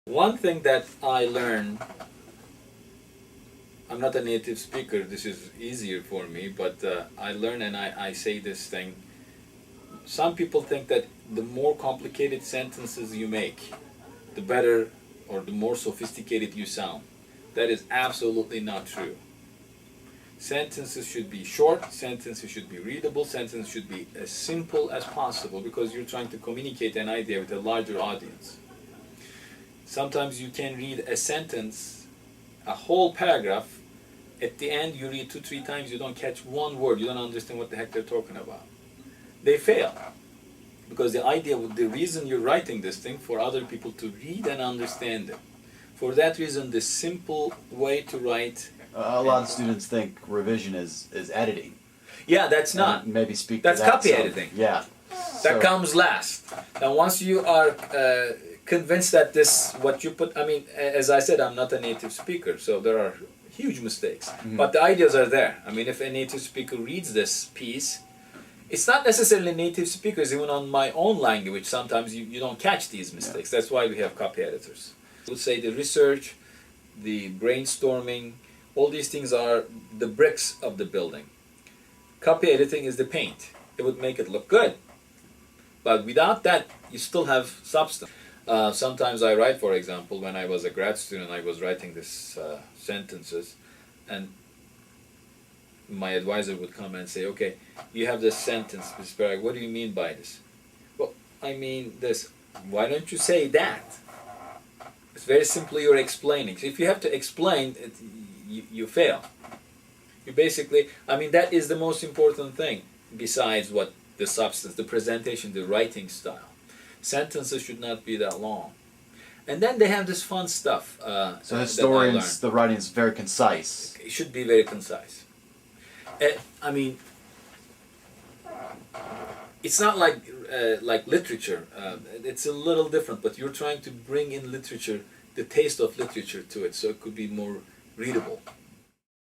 One thing that I learned, I'm not a native speaker, this is easier for me, but I learn and I say this thing. Some people think that the more complicated sentences you make, the better or the more sophisticated you sound. That is absolutely not true. Sentences should be short, sentences should be readable, sentences should be as simple as possible because you're trying to communicate an idea with a larger audience. Sometimes you can read a sentence, a whole paragraph, at the end you read 2-3 times, you don't catch one word, you don't understand what the heck they're talking about. They fail. Because the reason you're writing this thing for other people to read and understand it. For that reason, the simple way to write... A lot of students think revision is editing. Yeah, that's not. Maybe speak that's to that. Copy editing. Yeah. That comes last. And once you are convinced that this, what you put, I mean, as I said, I'm not a native speaker, so there are huge mistakes. Mm-hmm. But the ideas are there. I mean, if a native speaker reads this piece, it's not necessarily native speakers, even on my own language, sometimes you don't catch these mistakes. Yeah. That's why we have copy editors. I would say the research, the brainstorming, all these things are the bricks of the building. Copy editing is the paint. It would make it look good. But without that, you still have substance. Sometimes I write, for example, when I was a grad student, I was writing these sentences, and my advisor would come and say, okay, you have this sentence, this paragraph, what do you mean by this? Well, I mean this. Why don't you say that? It's very simply you're explaining. So if you have to explain, you fail. You basically, I mean, that is the most important thing, besides what the substance, the presentation, the writing style. Sentences should not be that long. And then they have this fun stuff. So historians, the writing is very concise. It should be very concise. I mean, it's not like literature. It's a little different, but you're trying to bring in literature, the taste of literature to it, so it could be more readable.